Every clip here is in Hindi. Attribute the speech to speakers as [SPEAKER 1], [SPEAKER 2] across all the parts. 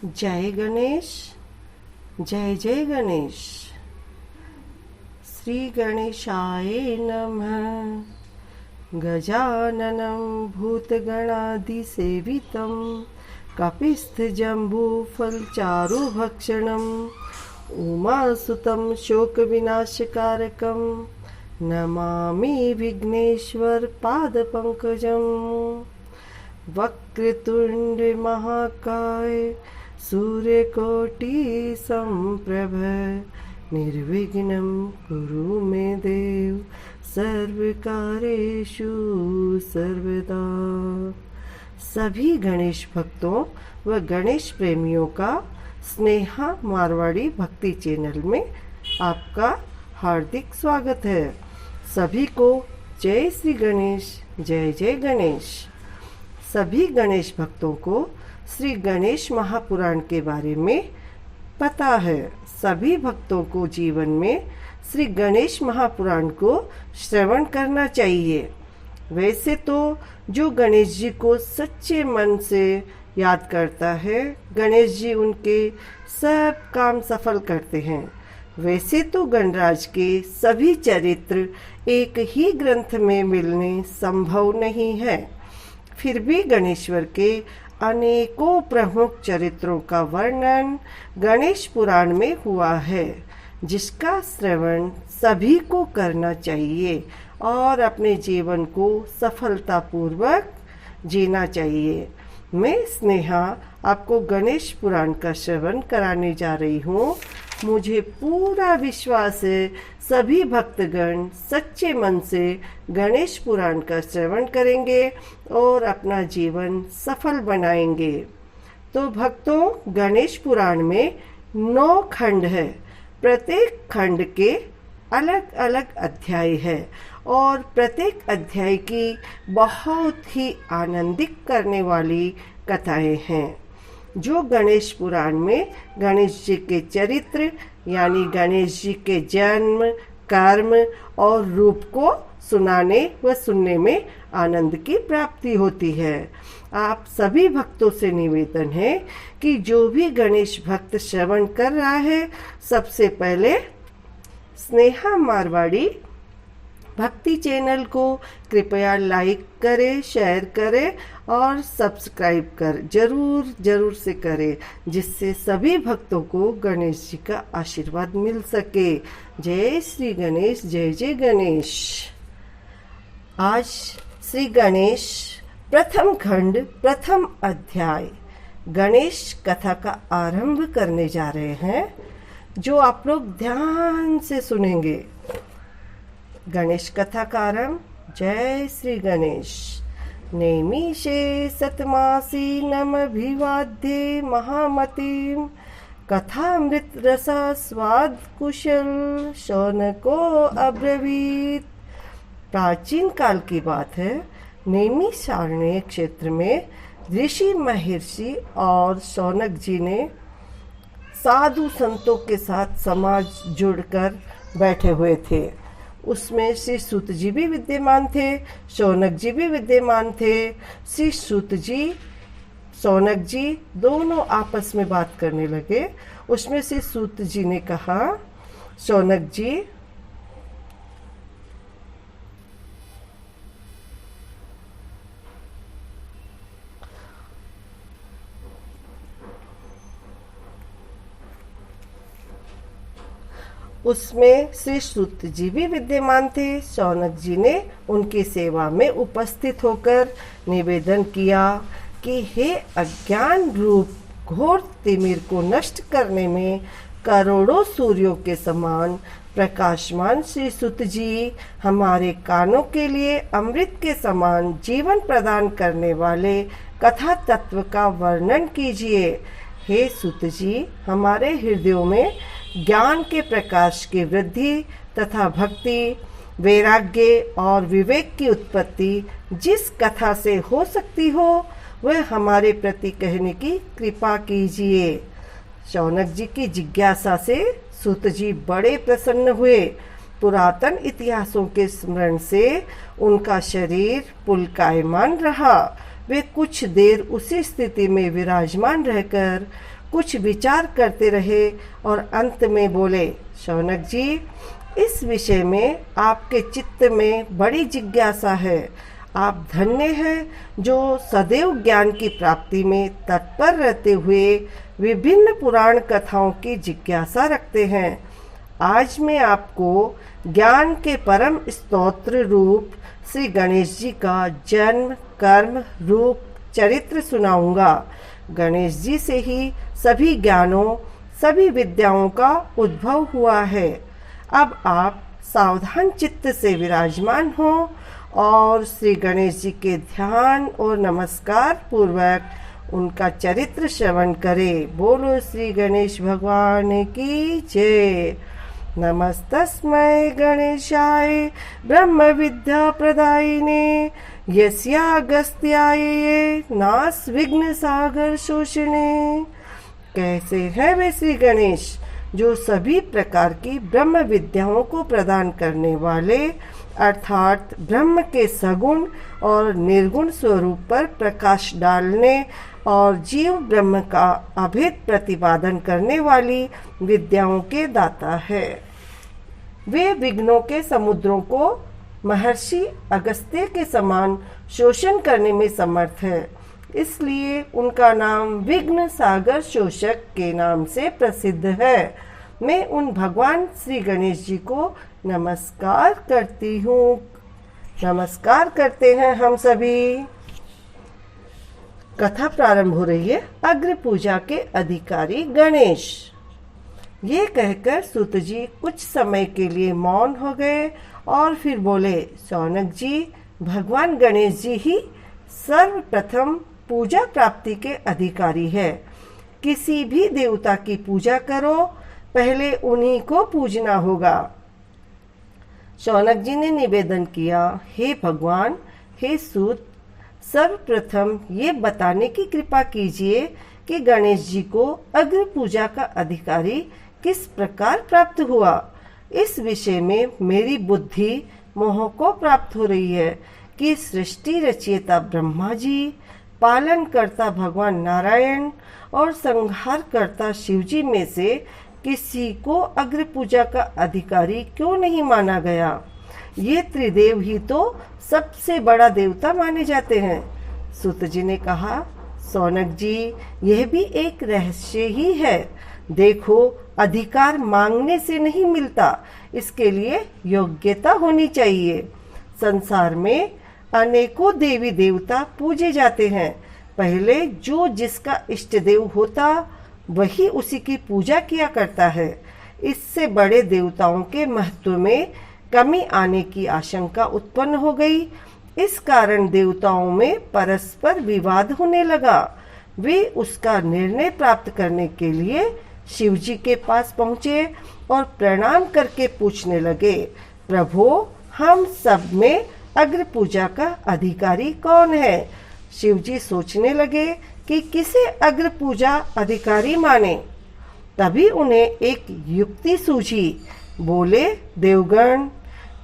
[SPEAKER 1] जय गणेश, जय जय गणेश। श्री गणेशाय नमः। गजाननं भूतगणादिसेवितं कपिस्थजम्बूफलचारुभक्षणं उमासुतं शोकविनाशकारकं नमामि विघ्नेश्वर पादपङ्कजम्। वक्रतुण्ड महाकाय सूर्यकोटि संप्रभ निर्विघ्नं कुरु मे देव सर्वकार्येषु सर्वदा। सभी गणेश भक्तों व गणेश प्रेमियों का स्नेहा मारवाड़ी भक्ति चैनल में आपका हार्दिक स्वागत है। सभी को जय श्री गणेश, जय जय गणेश। सभी गणेश भक्तों को श्री गणेश महापुराण के बारे में पता है। सभी भक्तों को जीवन में श्री गणेश महापुराण को श्रवण करना चाहिए। वैसे तो जो गणेश जी को सच्चे मन से याद करता है, गणेश जी उनके सब काम सफल करते हैं। वैसे तो गणराज के सभी चरित्र एक ही ग्रंथ में मिलने संभव नहीं है। फिर भी गणेश्वर के अनेकों प्रमुख चरित्रों का वर्णन गणेश पुराण में हुआ है, जिसका श्रवण सभी को करना चाहिए और अपने जीवन को सफलतापूर्वक जीना चाहिए। मैं स्नेहा आपको गणेश पुराण का श्रवण कराने जा रही हूँ। मुझे पूरा विश्वास है सभी भक्तगण सच्चे मन से गणेश पुराण का श्रवण करेंगे और अपना जीवन सफल बनाएंगे। तो भक्तों, गणेश पुराण में 9 खंड है। प्रत्येक खंड के अलग अलग अध्याय है और प्रत्येक अध्याय की बहुत ही आनंदित करने वाली कथाएं हैं। जो गणेश पुराण में गणेश जी के चरित्र यानी गणेश जी के जन्म, कर्म और रूप को सुनाने व सुनने में आनंद की प्राप्ति होती है। आप सभी भक्तों से निवेदन है कि जो भी गणेश भक्त श्रवण कर रहा है, सबसे पहले स्नेहा मारवाड़ी भक्ति चैनल को कृपया लाइक करें, शेयर करें और सब्सक्राइब जरूर से करें, जिससे सभी भक्तों को गणेश जी का आशीर्वाद मिल सके। जय श्री गणेश, जय जय गणेश। आज श्री गणेश प्रथम खंड प्रथम अध्याय गणेश कथा का आरंभ करने जा रहे हैं, जो आप लोग ध्यान से सुनेंगे। गणेश कथा का आरंभ। जय श्री गणेश। नैमिषे सतमासी नमभिवाद्ये महामतिं कथामृत रसास्वाद कुशल शौनको अब्रवीत। प्राचीन काल की बात है। नैमिषारण्य क्षेत्र में ऋषि महर्षि और शौनक जी ने साधु संतों के साथ समाज जुड़कर बैठे हुए थे। उसमें श्री सूत जी भी विद्यमान थे, शौनक जी भी विद्यमान थे। श्री सूत जी, शौनक जी दोनों आपस में बात करने लगे। उसमें श्री सूत जी ने कहा, शौनक जी, उसमें श्री सूत जी भी विद्यमान थे। शौनक जी ने उनकी सेवा में उपस्थित होकर निवेदन किया कि हे अज्ञान रूप घोर तिमिर को नष्ट करने में करोड़ों सूर्यों के समान प्रकाशमान श्री सूत जी, हमारे कानों के लिए अमृत के समान जीवन प्रदान करने वाले कथा तत्व का वर्णन कीजिए। हे सूत जी, हमारे हृदयों में ज्ञान के प्रकाश की वृद्धि तथा भक्ति, वैराग्य और विवेक की उत्पत्ति जिस कथा से हो सकती हो, वह हमारे प्रति कहने की कृपा कीजिए। शौनक जी की जिज्ञासा से सूत जी बड़े प्रसन्न हुए। पुरातन इतिहासों के स्मरण से उनका शरीर पुलकायमान रहा। वे कुछ देर उसी स्थिति में विराजमान रहकर कुछ विचार करते रहे और अंत में बोले, शौनक जी, इस विषय में आपके चित्त में बड़ी जिज्ञासा है। आप धन्य हैं जो सदैव ज्ञान की प्राप्ति में तत्पर रहते हुए विभिन्न पुराण कथाओं की जिज्ञासा रखते हैं। आज मैं आपको ज्ञान के परम स्तोत्र रूप श्री गणेश जी का जन्म, कर्म, रूप, चरित्र सुनाऊंगा। गणेश जी से ही सभी ज्ञानों, सभी विद्याओं का उद्भव हुआ है। अब आप सावधान चित्त से विराजमान हो और श्री गणेश जी के ध्यान और नमस्कार पूर्वक उनका चरित्र श्रवण करें। बोलो श्री गणेश भगवान की जय। नमस्तस्मै गणेशाय ब्रह्म विद्या प्रदायिने यस्यागस्त्याय नास विघ्न सागर शोषणे। कैसे हैं वे श्री गणेश जो सभी प्रकार की ब्रह्म विद्याओं को प्रदान करने वाले, अर्थात ब्रह्म के सगुण और निर्गुण स्वरूप पर प्रकाश डालने और जीव ब्रह्म का अभेद प्रतिपादन करने वाली विद्याओं के दाता है। वे विघ्नों के समुद्रों को महर्षि अगस्त्य के समान शोषण करने में समर्थ है, इसलिए उनका नाम विघ्न सागर शोषक के नाम से प्रसिद्ध है। मैं उन भगवान श्री गणेश जी को नमस्कार करती हूँ। नमस्कार करते हैं हम सभी। कथा प्रारंभ हो रही है। अग्र पूजा के अधिकारी गणेश। ये कहकर सूत जी कुछ समय के लिए मौन हो गए और फिर बोले, शौनक जी, भगवान गणेश जी ही सर्वप्रथम पूजा प्राप्ति के अधिकारी है। किसी भी देवता की पूजा करो, पहले उन्हीं को पूजना होगा। शौनक जी ने निवेदन किया, हे भगवान, हे सूत, सर्वप्रथम ये बताने की कृपा कीजिए कि गणेश जी को अग्र पूजा का अधिकारी किस प्रकार प्राप्त हुआ। इस विषय में मेरी बुद्धि मोह को प्राप्त हो रही है कि सृष्टि रचयिता ब्रह्मा जी, पालन करता भगवान नारायण और संहार करता शिव जी में से किसी को अग्र पूजा का अधिकारी क्यों नहीं माना गया। ये त्रिदेव ही तो सबसे बड़ा देवता माने जाते हैं। सूत जी ने कहा, शौनक जी, यह भी एक रहस्य ही है। देखो, अधिकार मांगने से नहीं मिलता, इसके लिए योग्यता होनी चाहिए। संसार में अनेकों देवी देवता पूजे जाते हैं। पहले जो जिसका इष्ट देव होता वही उसी की पूजा किया करता है। इससे बड़े देवताओं के महत्व में कमी आने की आशंका उत्पन्न हो गई। इस कारण देवताओं में परस्पर विवाद होने लगा। वे उसका निर्णय प्राप्त करने के लिए शिव जी के पास पहुँचे और प्रणाम करके पूछने लगे, प्रभु, हम सब में अग्र पूजा का अधिकारी कौन है। शिव जी सोचने लगे कि किसे अग्र पूजा अधिकारी माने। तभी उन्हें एक युक्ति सूझी। बोले, देवगण,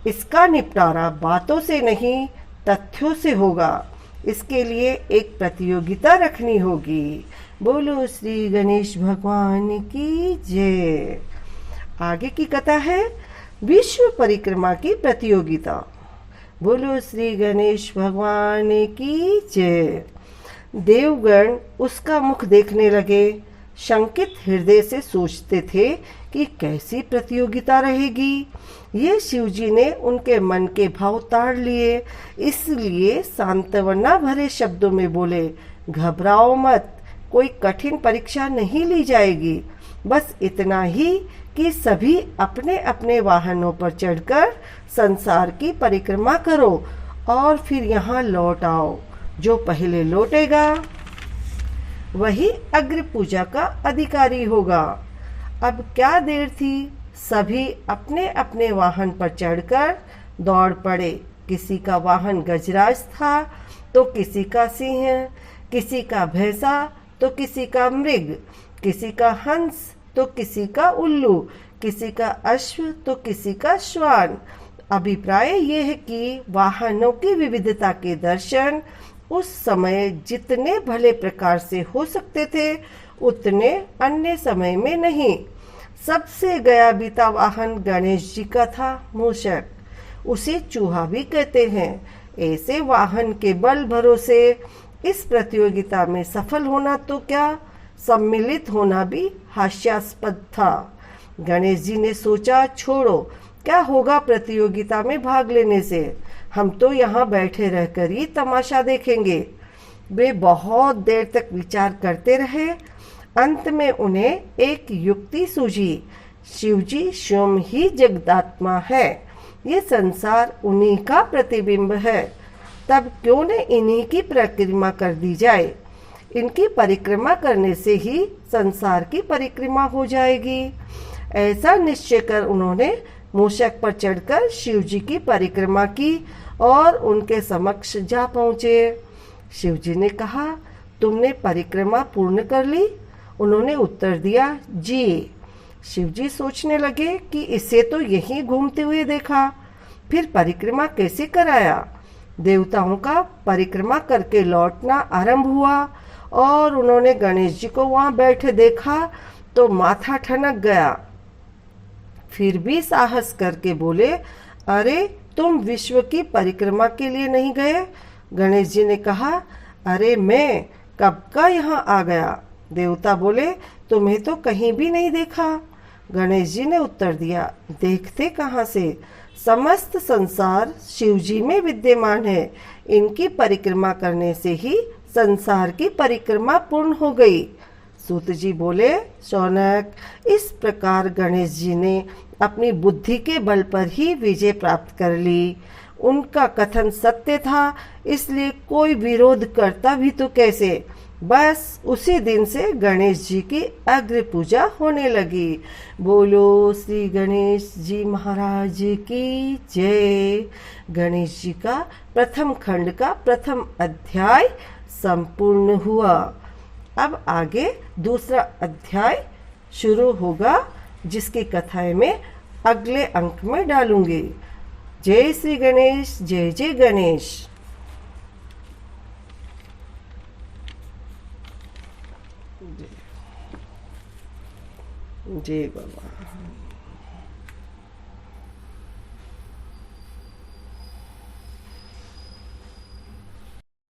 [SPEAKER 1] इसका निपटारा बातों से नहीं तथ्यों से होगा। इसके लिए एक प्रतियोगिता रखनी होगी। बोलो श्री गणेश भगवान की जय। आगे की कथा है विश्व परिक्रमा की प्रतियोगिता। बोलो श्री गणेश भगवान की जय। देवगण उसका मुख देखने लगे। शंकित हृदय से सोचते थे कि कैसी प्रतियोगिता रहेगी। ये शिवजी ने उनके मन के भाव ताड़ लिए, इसलिए सांत्वना भरे शब्दों में बोले, घबराओ मत, कोई कठिन परीक्षा नहीं ली जाएगी। बस इतना ही कि सभी अपने अपने वाहनों पर चढ़कर संसार की परिक्रमा करो और फिर यहाँ लौट आओ। जो पहले लौटेगा वही अग्र पूजा का अधिकारी होगा। अब क्या देर थी, सभी अपने अपने वाहन पर चढ़कर दौड़ पड़े। किसी का वाहन गजराज था तो किसी का सिंह, किसी का भैंसा तो किसी का मृग, किसी का हंस तो किसी का उल्लू, किसी का अश्व तो किसी का श्वान। अभिप्राय यह है कि वाहनों की विविधता के दर्शन उस समय जितने भले प्रकार से हो सकते थे उतने अन्य समय में नहीं। सबसे गया बीता वाहन गणेश जी का था मूषक। उसे चूहा भी कहते हैं। ऐसे वाहन के बल भरोसे इस प्रतियोगिता में सफल होना तो क्या, सम्मिलित होना भी हास्यास्पद था। गणेश जी ने सोचा, छोड़ो, क्या होगा प्रतियोगिता में भाग लेने से, हम तो यहाँ बैठे रहकर ही तमाशा देखेंगे। वे बहुत देर तक विचार करते रहे। अंत में उन्हें एक युक्ति सूझी। शिवजी स्वयं ही जगदात्मा है, ये संसार उन्हीं का प्रतिबिंब है, तब क्यों न इन्हीं की परिक्रमा कर दी जाए। इनकी परिक्रमा करने से ही संसार की परिक्रमा हो जाएगी। ऐसा निश्चय कर उन्होंने मूषक पर चढ़कर शिव जी की परिक्रमा की और उनके समक्ष जा पहुँचे। शिव जी ने कहा, तुमने परिक्रमा पूर्ण कर ली? उन्होंने उत्तर दिया, जी। शिव जी सोचने लगे कि इसे तो यहीं घूमते हुए देखा, फिर परिक्रमा कैसे कराया। देवताओं का परिक्रमा करके लौटना आरंभ हुआ और उन्होंने गणेश जी को वहां बैठे देखा तो माथा ठनक गया। फिर भी साहस करके बोले, अरे तुम विश्व की परिक्रमा के लिए नहीं गए? गणेश जी ने कहा, अरे मैं कब का यहाँ आ गया। देवता बोले, तुम्हें तो कहीं भी नहीं देखा। गणेश जी ने उत्तर दिया, देखते कहाँ से, समस्त संसार शिव जी में विद्यमान है। इनकी परिक्रमा करने से ही संसार की परिक्रमा पूर्ण हो गई। सूत जी बोले, शौनक, इस प्रकार गणेश जी ने अपनी बुद्धि के बल पर ही विजय प्राप्त कर ली। उनका कथन सत्य था, इसलिए कोई विरोध करता भी तो कैसे। बस उसी दिन से गणेश जी की अग्र पूजा होने लगी। बोलो श्री गणेश जी महाराज की जय। गणेश जी का प्रथम खंड का प्रथम अध्याय संपूर्ण हुआ। अब आगे दूसरा अध्याय शुरू होगा, जिसकी कथाएं मैं अगले अंक में डालूंगी। जय श्री गणेश, जय जय गणेश। जय बाबा।